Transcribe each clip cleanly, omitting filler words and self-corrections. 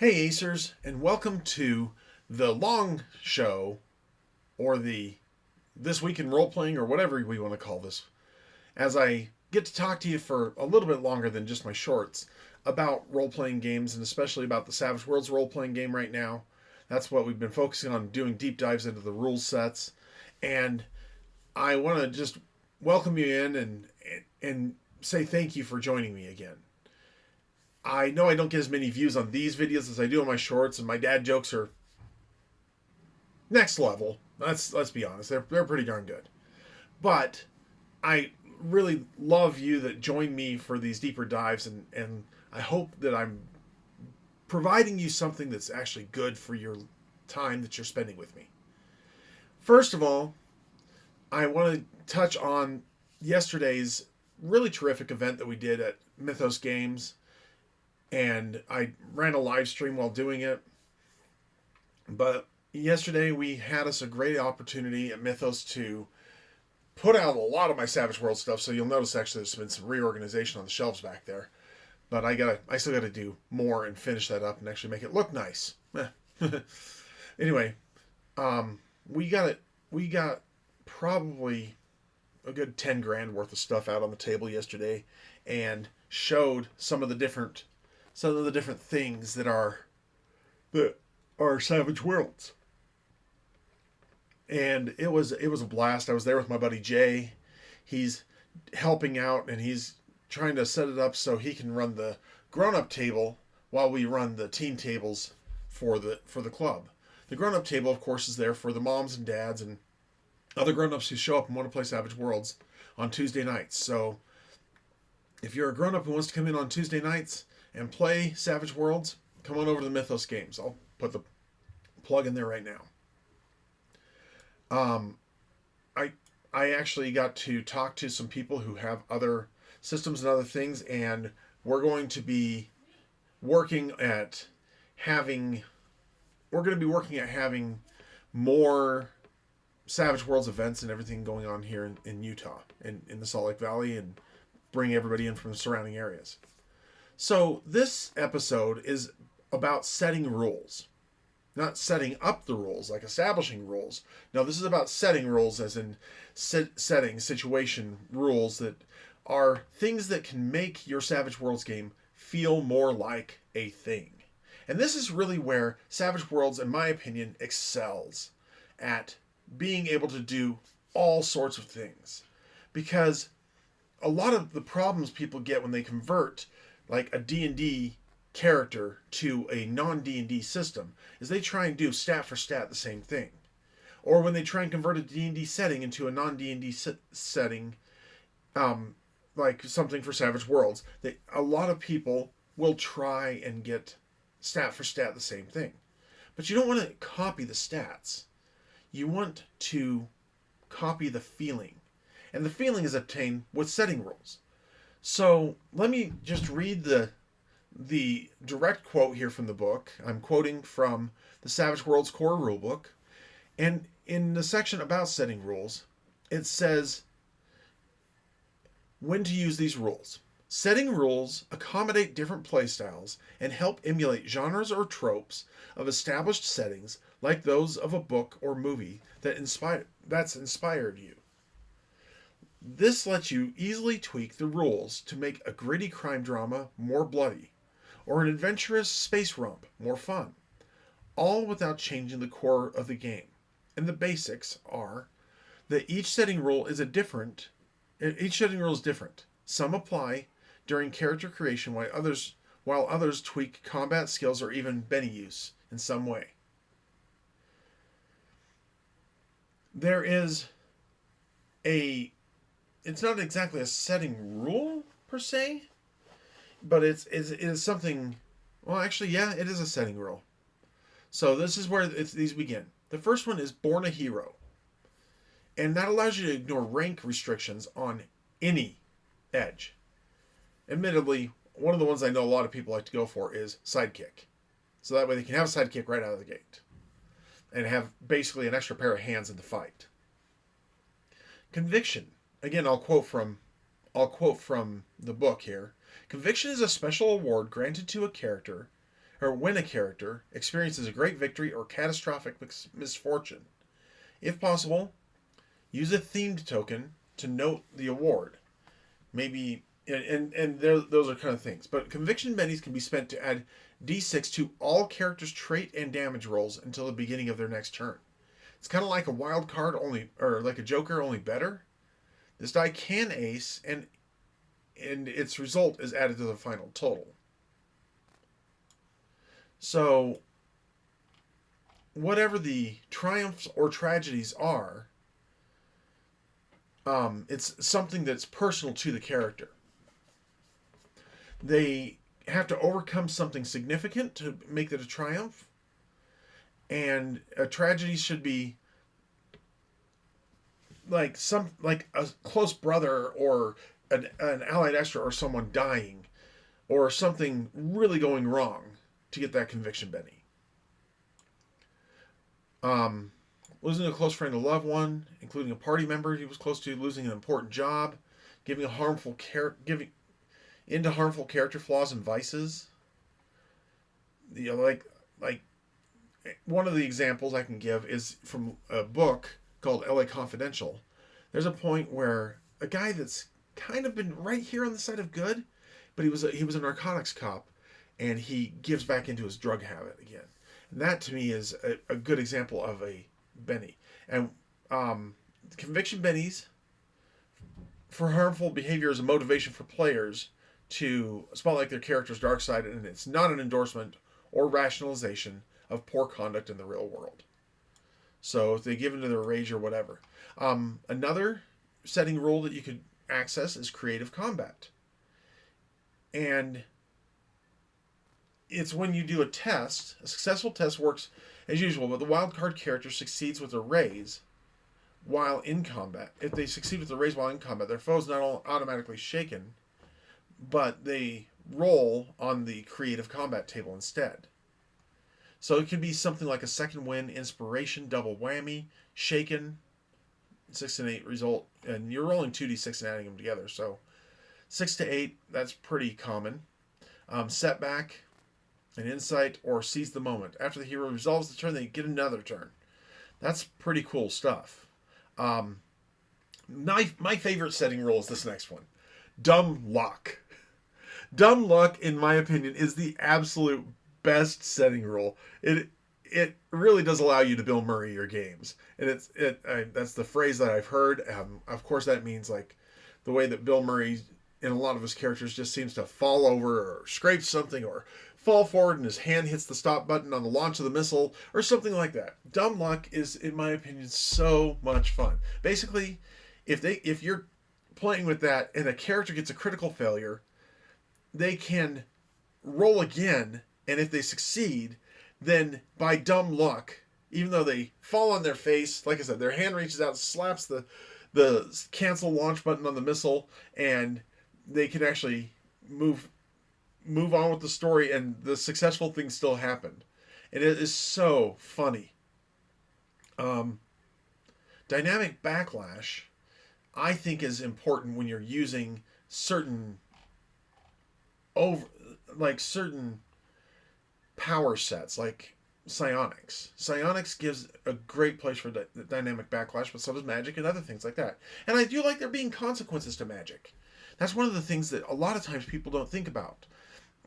Hey Acers, and welcome to the long show, or the This Week in Role Playing, or whatever we want to call this, as I get to talk to you for a little bit longer than just my shorts about role playing games, and especially about the Savage Worlds role playing game right now. That's what we've been focusing on, doing deep dives into the rule sets, and I want to just welcome you in and say thank you for joining me again. I know I don't get as many views on these videos as I do on my shorts, and my dad jokes are next level. Let's be honest, they're pretty darn good. But I really love you that join me for these deeper dives, and I hope that I'm providing you something that's actually good for your time that you're spending with me. First of all, I want to touch on yesterday's really terrific event that we did at Mythos Games, and I ran a live stream while doing it. But yesterday we had us a great opportunity at Mythos to put out a lot of my Savage World stuff. So you'll notice actually there's been some reorganization on the shelves back there. But I still gotta do more and finish that up and actually make it look nice. Anyway, we got probably a good 10 grand worth of stuff out on the table yesterday, and showed some of the different things that are Savage Worlds. And it was a blast. I was there with my buddy Jay. He's helping out, and he's trying to set it up so he can run the grown-up table while we run the teen tables for the club. The grown-up table, of course, is there for the moms and dads and other grown-ups who show up and want to play Savage Worlds on Tuesday nights. So if you're a grown-up who wants to come in on Tuesday nights and play Savage Worlds, come on over to the Mythos Games. I'll put the plug in there right now. I actually got to talk to some people who have other systems and other things, and we're going to be working at having more Savage Worlds events and everything going on here in Utah and in the Salt Lake Valley, and bring everybody in from the surrounding areas. So this episode is about setting rules. Not setting up the rules, like establishing rules. No, this is about setting rules, as in setting situation rules that are things that can make your Savage Worlds game feel more like a thing. And this is really where Savage Worlds, in my opinion, excels at being able to do all sorts of things. Because a lot of the problems people get when they convert like a D&D character to a non-D&D system is they try and do stat for stat the same thing. Or when they try and convert a D&D setting into a non-D&D setting, like something for Savage Worlds, a lot of people will try and get stat for stat the same thing. But you don't want to copy the stats. You want to copy the feeling. And the feeling is obtained with setting rules. So let me just read the direct quote here from the book. I'm quoting from the Savage Worlds core rulebook. And in the section about setting rules, it says when to use these rules. Setting rules accommodate different playstyles and help emulate genres or tropes of established settings, like those of a book or movie that's inspired you. This lets you easily tweak the rules to make a gritty crime drama more bloody, or an adventurous space romp more fun, all without changing the core of the game. And the basics are that each setting rule is different. Some apply during character creation, while others tweak combat skills or even Benny use in some way. There is it's not exactly a setting rule per se, but it is something. Well, actually, yeah, it is a setting rule. So this is where these begin. The first one is Born a Hero, and that allows you to ignore rank restrictions on any edge. Admittedly, one of the ones I know a lot of people like to go for is Sidekick, so that way they can have a sidekick right out of the gate and have basically an extra pair of hands in the fight. Conviction. Again, I'll quote from the book here. Conviction is a special award granted to a character or when a character experiences a great victory or catastrophic misfortune. If possible, use a themed token to note the award. Maybe and those are kind of things. But conviction bennies can be spent to add d6 to all characters' trait and damage rolls until the beginning of their next turn. It's kind of like a wild card only, or like a joker only better. This die can ace, and its result is added to the final total. So, whatever the triumphs or tragedies are, it's something that's personal to the character. They have to overcome something significant to make it a triumph, and a tragedy should be like a close brother or an allied extra or someone dying or something really going wrong to get that conviction Benny. Losing a close friend or loved one, including a party member he was close to, losing an important job, giving harmful character flaws and vices. Like one of the examples I can give is from a book called LA Confidential. There's a point where a guy that's kind of been right here on the side of good, but he was a narcotics cop, and he gives back into his drug habit again. And that to me is a good example of a Benny. And conviction Bennies for harmful behavior is a motivation for players to spotlight their character's dark side, and it's not an endorsement or rationalization of poor conduct in the real world. So if they give into their rage or whatever. Another setting rule that you could access is creative combat. And it's when you do a test, a successful test works as usual, but the wildcard character succeeds with a raise while in combat. If they succeed with a raise while in combat, their foe is not automatically shaken, but they roll on the creative combat table instead. So it can be something like a second win, inspiration, double whammy, shaken, 6 and 8 result, and you're rolling 2d6 and adding them together. So 6 to 8, that's pretty common. Setback, an insight, or seize the moment. After the hero resolves the turn, they get another turn. That's pretty cool stuff. My favorite setting rule is this next one. Dumb luck. Dumb luck, in my opinion, is the absolute best setting rule. It really does allow you to Bill Murray your games, and that's the phrase that I've heard. Of course, that means like the way that Bill Murray in a lot of his characters just seems to fall over or scrape something or fall forward and his hand hits the stop button on the launch of the missile or something like that. Dumb luck is, in my opinion, so much fun. Basically, if you're playing with that and a character gets a critical failure, they can roll again, and if they succeed, then by dumb luck, even though they fall on their face, like I said, their hand reaches out, slaps the cancel launch button on the missile, and they can actually move on with the story, and the successful thing still happened. And it is so funny. Dynamic backlash, I think, is important when you're using certain power sets, like psionics. Psionics gives a great place for dynamic backlash, but so does magic and other things like that. And I do like there being consequences to magic. That's one of the things that a lot of times people don't think about,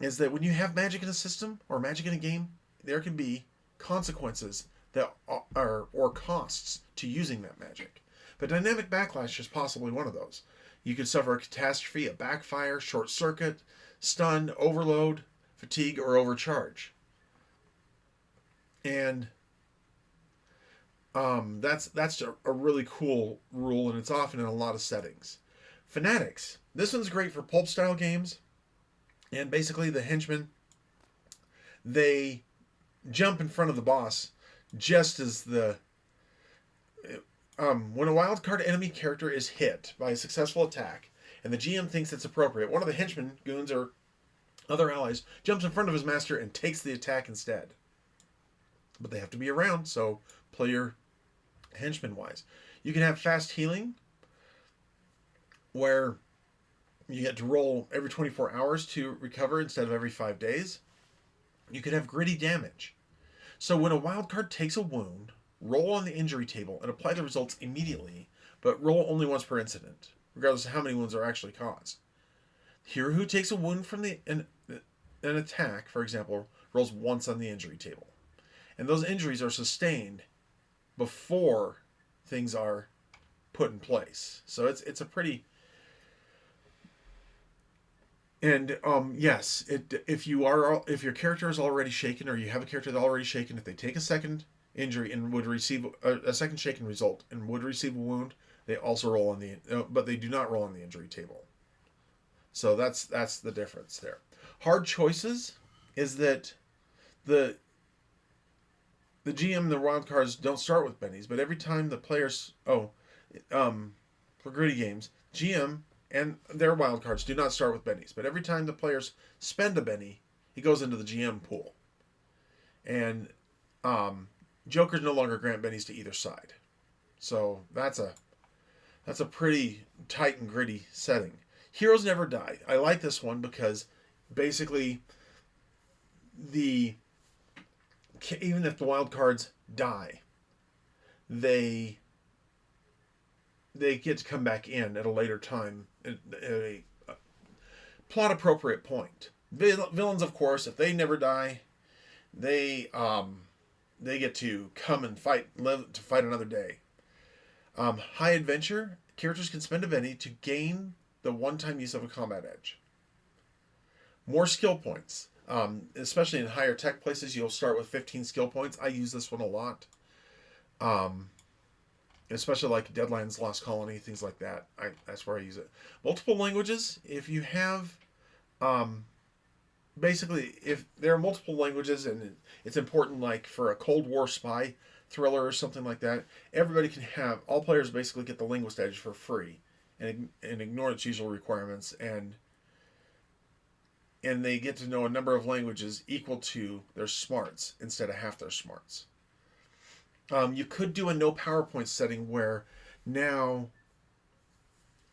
is that when you have magic in a system or magic in a game, there can be consequences that are or costs to using that magic. But dynamic backlash is possibly one of those. You could suffer a catastrophe, a backfire, short circuit, stun, overload, fatigue, or overcharge. And that's a really cool rule, and it's often in a lot of settings. Fanatics. This one's great for pulp style games. And basically the henchmen, they jump in front of the boss just as when a wildcard enemy character is hit by a successful attack and the GM thinks it's appropriate, one of the henchmen, goons, or other allies jumps in front of his master and takes the attack instead. But they have to be around, so play your henchmen wise. You can have fast healing, where you get to roll every 24 hours to recover instead of every 5 days. You could have gritty damage. So when a wild card takes a wound, roll on the injury table and apply the results immediately, but roll only once per incident, regardless of how many wounds are actually caused. Hero who takes a wound from an attack, for example, rolls once on the injury table. And those injuries are sustained before things are put in place. So it's a pretty. And yes, if your character is already shaken, or you have a character that's already shaken, if they take a second injury and would receive a second shaken result and would receive a wound, they also roll on but they do not roll on the injury table. So that's the difference there. Hard choices is that the GM and the wild cards don't start with bennies, but every time the players for gritty games, GM and their wild cards do not start with bennies, but every time the players spend a benny, he goes into the GM pool. And Jokers no longer grant bennies to either side. So that's a pretty tight and gritty setting. Heroes never die. I like this one because basically even if the wild cards die, they get to come back in at a later time at a plot appropriate point. Villains, of course, if they never die, they get to come and live to fight another day. High adventure characters can spend a penny to gain the one-time use of a combat edge. More skill points. Especially in higher tech places, you'll start with 15 skill points. I use this one a lot. Especially like Deadlands, Lost Colony, things like that. That's where I use it. Multiple languages. If you have, basically, if there are multiple languages and it's important, like for a Cold War spy thriller or something like that, everybody can have, all players basically get the linguist edge for free and ignore its usual requirements, and they get to know a number of languages equal to their smarts instead of half their smarts. You could do a no PowerPoint setting where now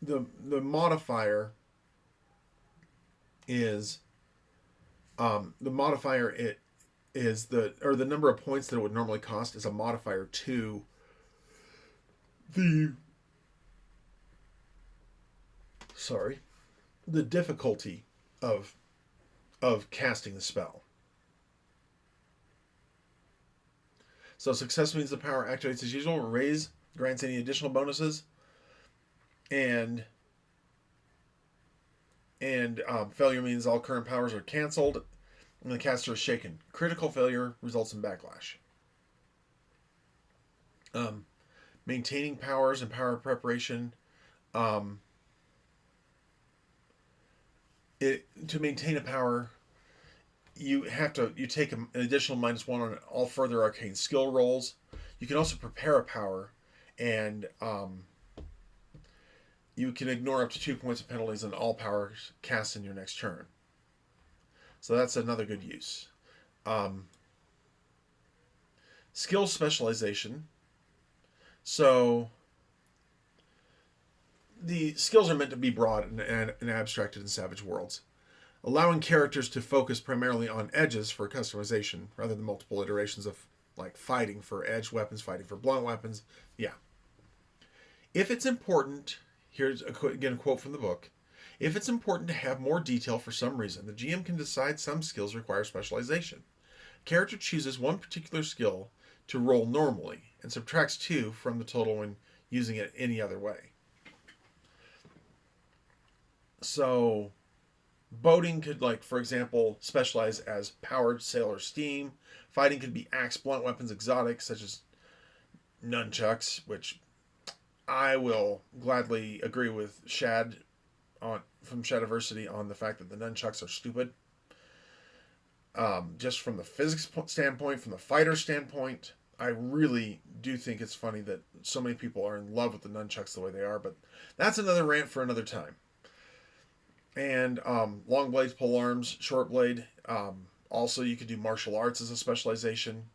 the modifier is the number of points that it would normally cost is a modifier to the difficulty of casting the spell. So success means the power activates as usual. Raise grants any additional bonuses, and failure means all current powers are canceled, and the caster is shaken. Critical failure results in backlash. Maintaining powers and power preparation. To maintain a power, you take an additional -1 on all further arcane skill rolls. You can also prepare a power, and you can ignore up to 2 points of penalties on all powers cast in your next turn. So that's another good use. Skill specialization. So the skills are meant to be broad and abstracted in Savage Worlds, allowing characters to focus primarily on edges for customization rather than multiple iterations of like fighting for edge weapons, fighting for blunt weapons. Yeah. If it's important, here's again a quote from the book. If it's important to have more detail for some reason, the GM can decide some skills require specialization. A character chooses one particular skill to roll normally and subtracts 2 from the total when using it any other way. So boating could, like, for example, specialize as powered sail or steam. Fighting could be axe, blunt weapons, exotics, such as nunchucks, which I will gladly agree with Shad from Shadiversity on the fact that the nunchucks are stupid. Just from the physics standpoint, from the fighter standpoint, I really do think it's funny that so many people are in love with the nunchucks the way they are, but that's another rant for another time. And long blades, pole arms, short blade. Also, you could do martial arts as a specialization.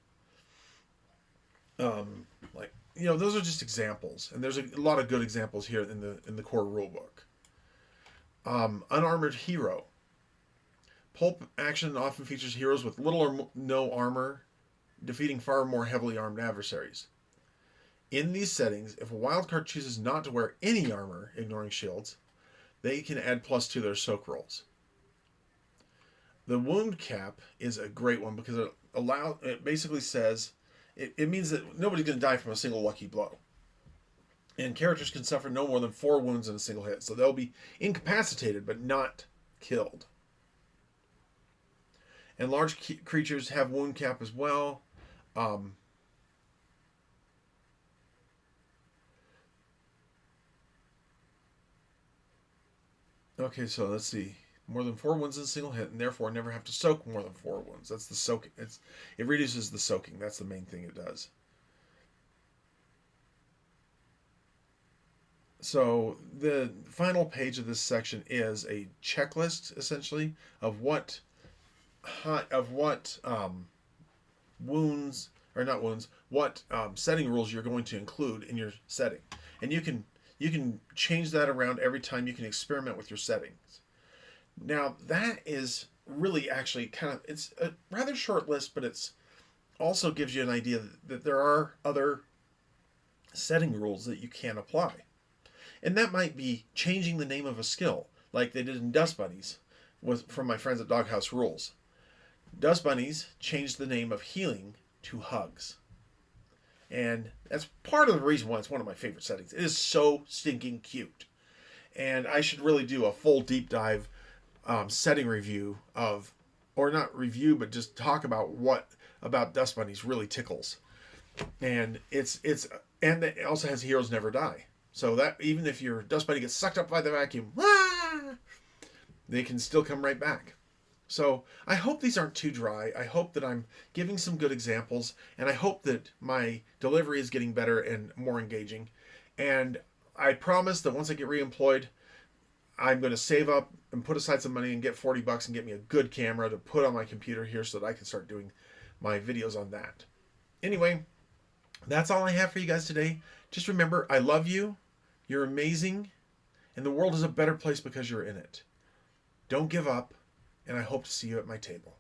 Those are just examples, and there's a lot of good examples here in the core rulebook. Unarmored hero. Pulp action often features heroes with little or no armor, defeating far more heavily armed adversaries. In these settings, if a wildcard chooses not to wear any armor, ignoring shields, they can add +2 to their soak rolls. The wound cap is a great one because it basically says it means that nobody's going to die from a single lucky blow. And characters can suffer no more than 4 wounds in a single hit, so they'll be incapacitated but not killed. And large creatures have wound cap as well. Okay, so let's see. More than 4 wounds in a single hit, and therefore never have to soak more than 4 wounds. That's the soaking. It reduces the soaking. That's the main thing it does. So the final page of this section is a checklist, essentially, of what wounds or not wounds, what setting rules you're going to include in your setting, and you can change that around every time. You can experiment with your settings. Now that is really actually it's a rather short list, but it's also gives you an idea that there are other setting rules that you can apply. And that might be changing the name of a skill, like they did in Dust Bunnies, from my friends at Doghouse Rules. Dust Bunnies changed the name of healing to hugs. And that's part of the reason why it's one of my favorite settings. It is so stinking cute. And I should really do a full deep dive setting review or not review, but just talk about what about Dust Bunnies really tickles. And and it also has Heroes Never Die. So that even if your Dust Bunny gets sucked up by the vacuum, they can still come right back. So I hope these aren't too dry. I hope that I'm giving some good examples, and I hope that my delivery is getting better and more engaging. And I promise that once I get reemployed, I'm going to save up and put aside some money and get $40 and get me a good camera to put on my computer here so that I can start doing my videos on that. Anyway, that's all I have for you guys today. Just remember, I love you. You're amazing. And the world is a better place because you're in it. Don't give up. And I hope to see you at my table.